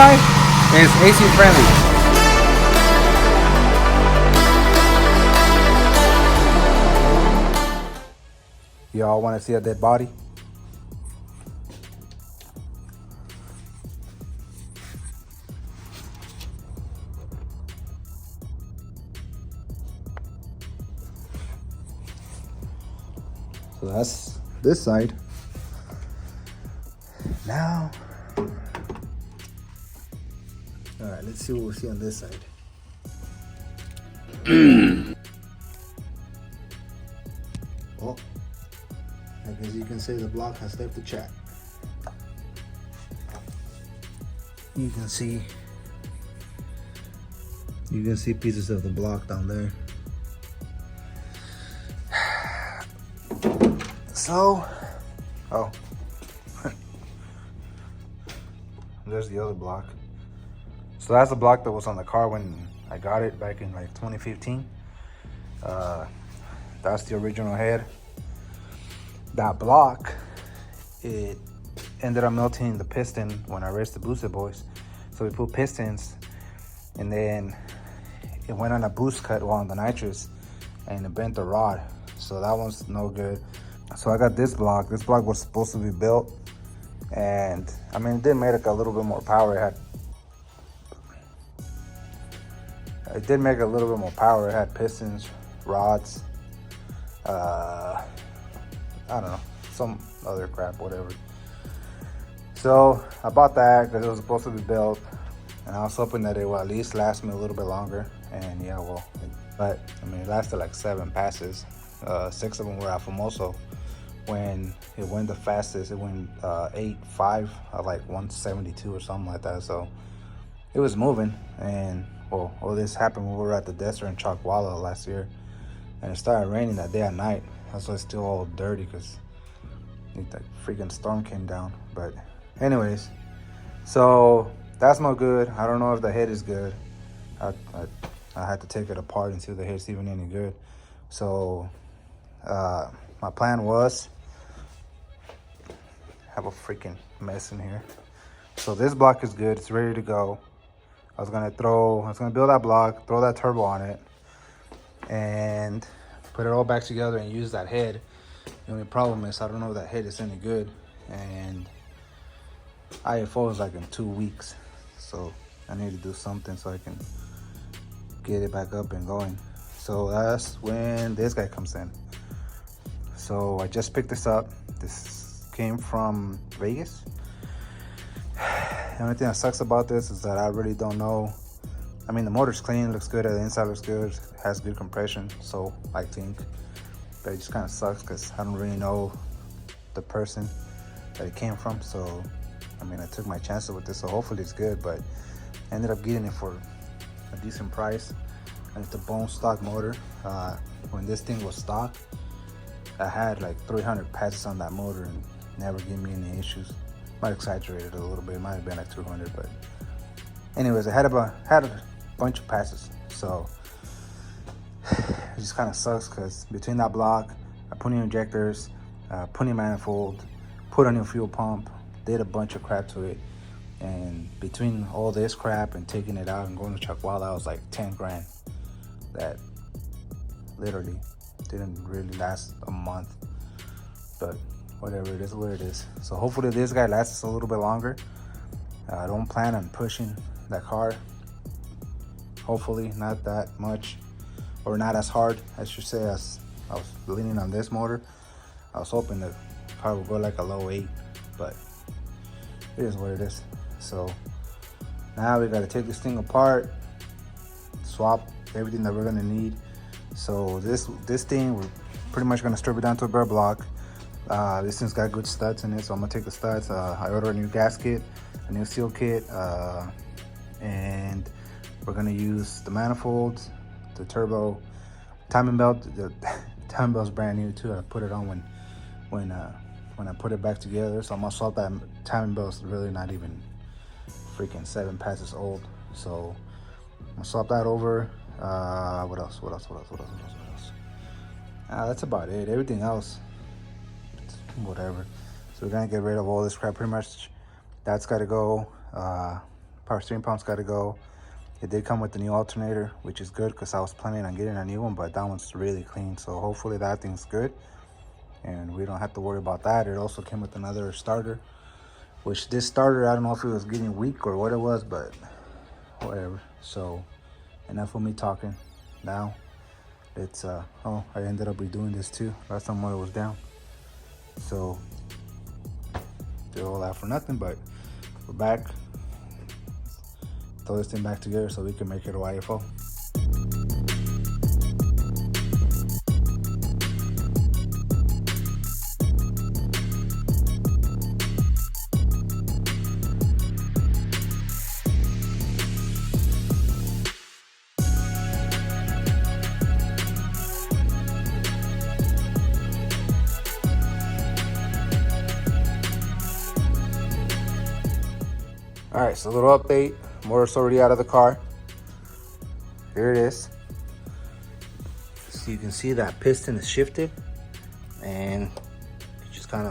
side is AC friendly. Y'all want to see a dead body? So that's this side. Now, all right, let's see what we see on this side. Oh, I guess you can say the block has left the chat. You can see pieces of the block down there. So, oh, there's the other block. So that's the block that was on the car when I got it back in like 2015. That's the original head. That block, it ended up melting the piston when I raced the boosted boys. So we put pistons, and then it went on a boost cut while on the nitrous, and it bent the rod. So that one's no good. So I got this block. This block was supposed to be built, and I mean, it did make a little bit more power. It did make a little bit more power. It had pistons, rods, I don't know, some other crap, whatever. So I bought that because it was supposed to be built, and I was hoping that it will at least last me a little bit longer. And yeah, well, but I mean, it lasted like 7 passes. 6 of them were at Famoso. When it went the fastest, it went 8.5 at like 172 or something like that. So it was moving. And well, all this happened when we were at the desert in Chalkwalla last year, and it started raining that day at night. That's why it's still all dirty, because that freaking storm came down. But anyways, so that's no good. I don't know if the head is good. I had to take it apart and see if the head's even any good. So my plan was have a freaking mess in here. So this block is good. It's ready to go. I was gonna build that block, throw that turbo on it, and put it all back together and use that head. The only problem is I don't know if that head is any good, and IFO is like in 2 weeks. So I need to do something so I can get it back up and going. So that's when this guy comes in. So I just picked this up. This came from Vegas. The only thing that sucks about this is that I really don't know. I mean, the motor's clean, looks good, the inside looks good, has good compression, so I think. But it just kind of sucks because I don't really know the person that it came from. So, I mean, I took my chances with this, so hopefully it's good, but I ended up getting it for a decent price. And it's a bone stock motor. When this thing was stock, I had like 300 passes on that motor and never gave me any issues. Might exaggerate it a little bit. It might have been like 200, but anyways, I had a bunch of passes. So it just kind of sucks because between that block, I put new injectors, put new manifold, put a new fuel pump, did a bunch of crap to it. And between all this crap and taking it out and going to Chalkwalla, I was like 10 grand. That literally didn't really last a month, but whatever, it is what it is. So hopefully this guy lasts us a little bit longer. I don't plan on pushing that car. Hopefully not that much, or not as hard, I should say, as I was leaning on this motor. I was hoping the car would go like a low 8, but it is what it is. So now we got to take this thing apart, swap everything that we're gonna need. So this thing, we're pretty much gonna strip it down to a bare block. This thing's got good studs in it, so I'm gonna take the studs. I ordered a new gasket, a new seal kit, and we're gonna use the manifolds, the turbo, timing belt. The timing belt's brand new too. I put it on when I put it back together. So I'm gonna swap that timing belt's really not even freaking 7 passes old. So I'm gonna swap that over. What else? That's about it. Everything else, whatever. So we're gonna get rid of all this crap. Pretty much that's gotta go. Power steering pump's got to go. It did come with the new alternator, which is good because I was planning on getting a new one, but that one's really clean. So hopefully that thing's good and we don't have to worry about that. It also came with another starter, which this starter, I don't know if it was getting weak or what it was, but whatever. So enough of me talking. Now it's oh, I ended up redoing this too. Last time it was down. So did all that for nothing, but we're back. Throw this thing back together so we can make it a IFO. All right, so a little update. Motor's already out of the car. Here it is. So you can see that piston is shifted and it just kind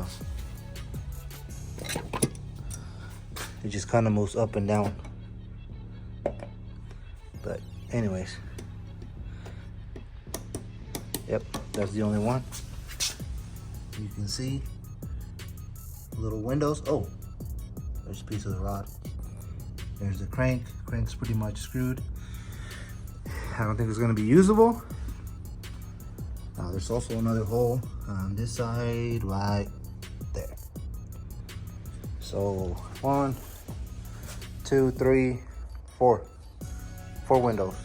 of moves up and down. But anyways, yep, that's the only one. You can see little windows. Oh, there's a piece of the rod. There's the crank. Crank's pretty much screwed. I don't think it's gonna be usable. There's also another hole on this side right there. So 1, 2, 3, 4. 4 windows.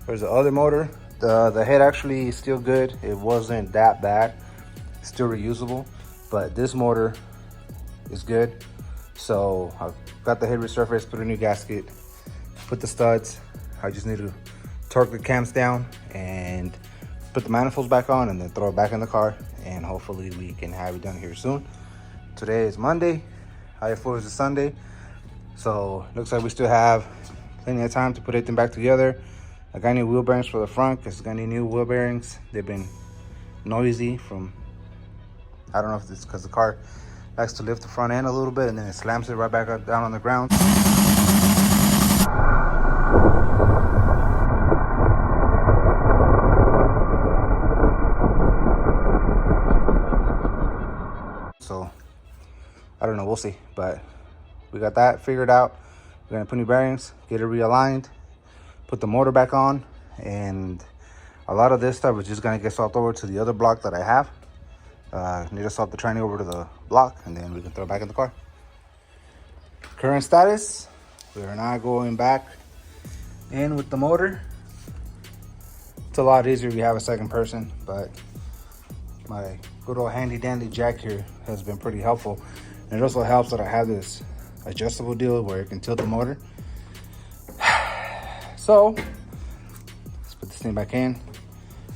There's the other motor. The head actually is still good. It wasn't that bad. It's still reusable. But this motor is good. So I got the head resurfaced, put a new gasket, put the studs. I just need to torque the cams down and put the manifolds back on and then throw it back in the car. And hopefully we can have it done here soon. Today is Monday. IFO is a Sunday. So looks like we still have plenty of time to put everything back together. I got new wheel bearings for the front because I got any new wheel bearings. They've been noisy from, I don't know if it's because the car likes to lift the front end a little bit and then it slams it right back down on the ground. So I don't know, we'll see, but we got that figured out. We're gonna put new bearings, get it realigned, put the motor back on, and a lot of this stuff is just gonna get swapped over to the other block that I have. Need to swap the tranny over to the block and then we can throw it back in the car. Current status, we are not going back in with the motor. It's a lot easier if you have a second person, but my good old handy dandy jack here has been pretty helpful. And it also helps that I have this adjustable deal where it can tilt the motor. So let's put this thing back in.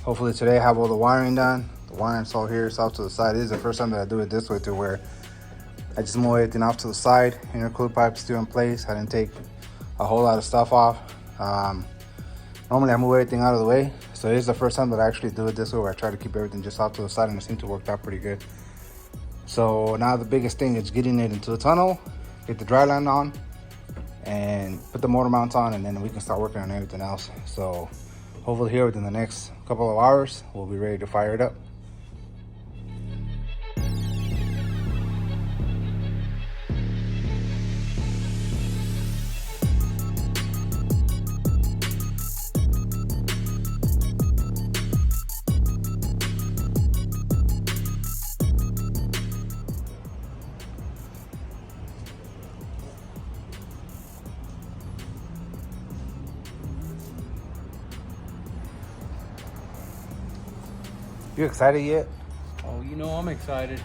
Hopefully today I have all the wiring done. The wiring's all here, it's off to the side. This is the first time that I do it this way, to where I just move everything off to the side. Intercooler pipe's still in place. I didn't take a whole lot of stuff off. Normally I move everything out of the way. So this is the first time that I actually do it this way, where I try to keep everything just off to the side, and it seemed to work out pretty good. So now the biggest thing is getting it into the tunnel, get the dry line on, and put the motor mounts on, and then we can start working on everything else. So hopefully here within the next couple of hours, we'll be ready to fire it up. You excited yet? Oh, you know I'm excited.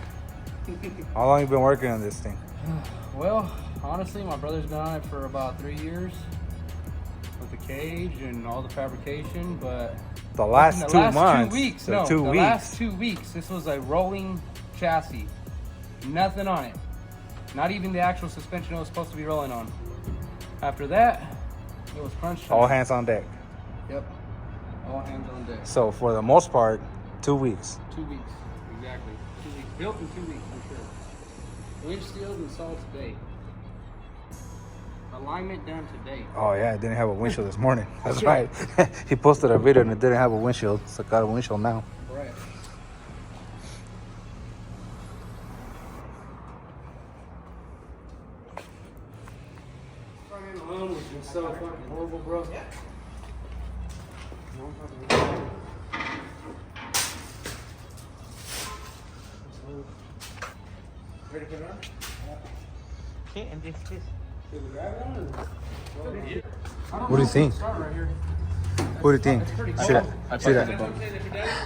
How long you been working on this thing? Well, honestly, my brother's been on it for about 3 years with the cage and all the fabrication, but The last 2 months. 2 weeks, So no, 2 the weeks. last 2 weeks, this was a rolling chassis. Nothing on it. Not even the actual suspension it was supposed to be rolling on. After that, it was crunch time. All hands on deck. Yep. All hands on deck. So for the most part, 2 weeks. 2 weeks, exactly. 2 weeks. Built in 2 weeks, for sure. Winch sealed and installed today. Alignment done today. Oh yeah, it didn't have a windshield this morning. That's right. He posted a video and it didn't have a windshield, so I got a windshield now. Right. Front end alone was just so fucking horrible, bro. Yeah. Ready to put it on? Okay, and this is. What do you think? What do you think? Should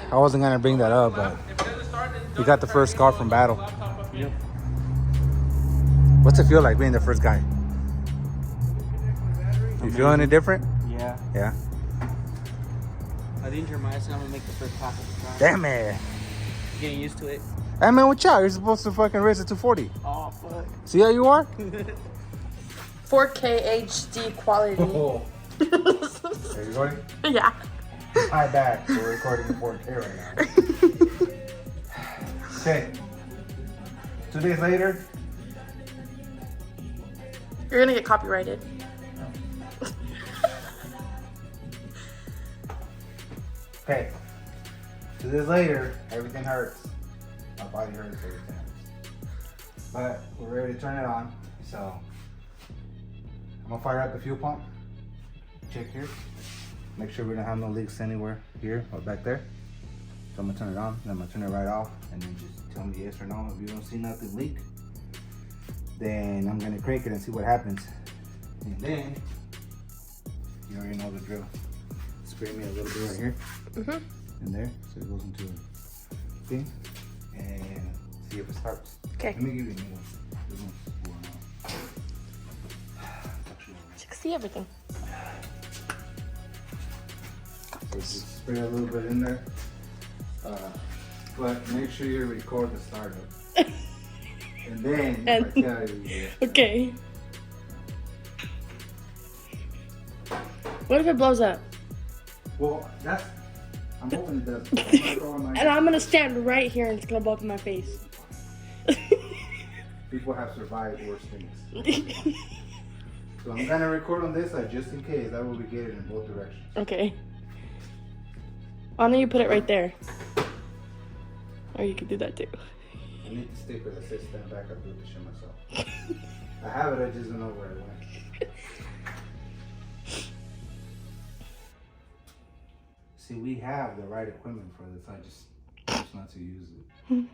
I wasn't gonna bring that up, but you got the first car from battle. Yep. What's it feel like being the first guy? You feeling it different? Yeah. Yeah. I didn't injure my ass, and I'm gonna make the first pass of the track. Damn it. Getting used to it. Hey man, watch out. You're supposed to fucking race at 240. Oh, fuck. See how you are? 4K HD quality. Oh. Are you recording? Yeah. Hi back. So we're recording in 4K right now. Okay. 2 days later. You're gonna get copyrighted. Okay. 2 days later, everything hurts. My body hurts, everything hurts. But we're ready to turn it on. So I'm gonna fire up the fuel pump. Check here. Make sure we don't have no leaks anywhere here or back there. So I'm gonna turn it on, then I'm gonna turn it right off, and then just tell me yes or no. If you don't see nothing leak, then I'm gonna crank it and see what happens. And then you already know the drill. Spray me a little bit right here. In there, so it goes into a thing, and see if it starts. Okay. Let me give you a new one. This one's worn out. You can see everything. Got this. Just spray a little bit in there, but make sure you record the startup. And then I tell you. Yeah. Okay. What if it blows up? Well, I'm hoping it does. And I'm gonna stand right here and it's gonna blow up in my face. People have survived worse things. So I'm gonna record on this side just in case. That way we get it in both directions. Okay. Why don't you put it right there? Or you could do that too. I need the sticker that says stand back. I'll do this shit myself. I have it, I just don't know where it went. See, we have the right equipment for this. I just choose not to use it. I'm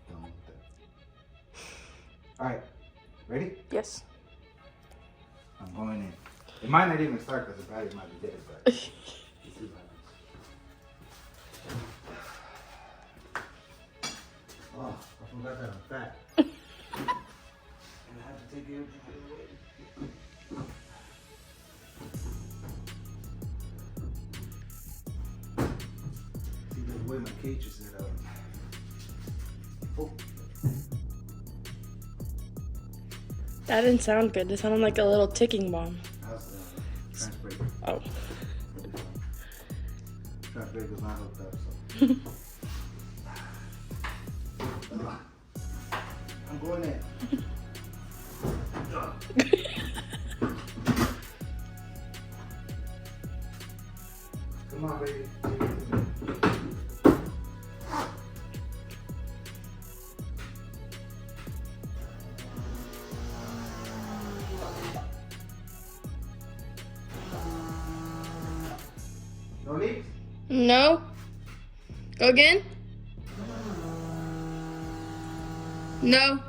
done with that. Alright, ready? Yes. I'm going in. It might not even start because the battery might be dead, but let's see what happens. Oh, I forgot that I'm fat. And I have to take everything away. See the way my cage is set up. Oh. That didn't sound good. It sounded like a little ticking bomb. How's the trans brake? Oh. Trans brake was not hooked up, so. I'm going in. Come on, baby. No leaks? No. Go again? No.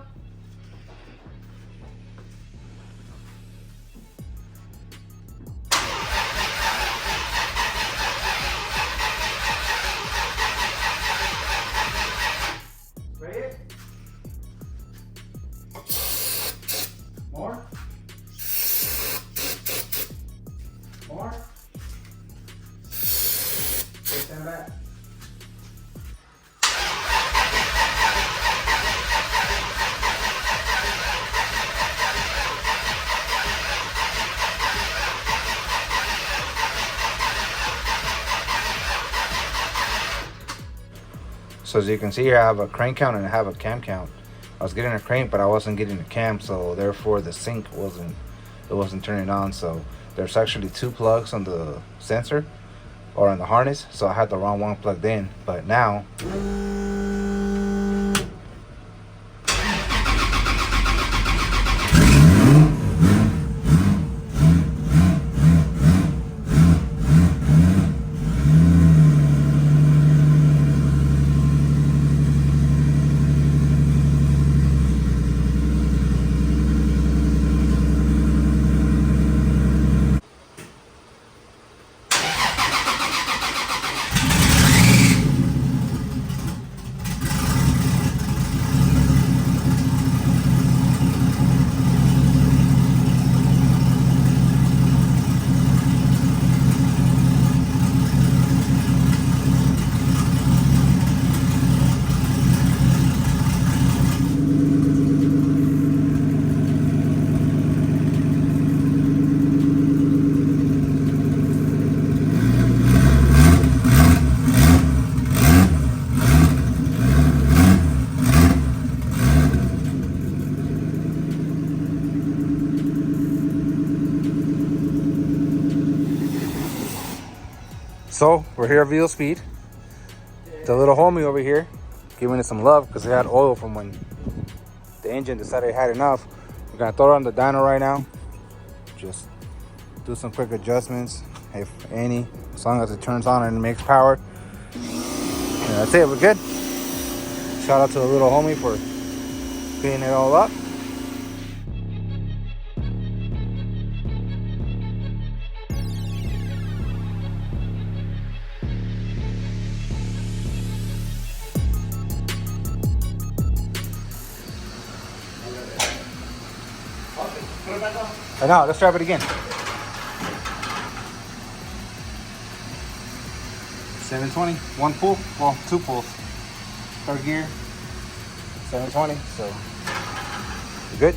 Spray it. More. More. Okay, stand back. So as you can see here, I have a crank count and I have a cam count. I was getting a crank, but I wasn't getting a cam, so therefore the sync wasn't it wasn't turning on. So there's actually 2 plugs on the sensor or on the harness, so I had the wrong one plugged in. But now so we're here at Veal Speed. The little homie over here giving it some love because it had oil from when the engine decided it had enough. We're gonna throw it on the dyno right now. Just do some quick adjustments, if any, as long as it turns on and makes power. And that's it, we're good. Shout out to the little homie for cleaning it all up. No, let's try it again. 720, 1 pull, well, 2 pulls. 3rd gear, 720, so good.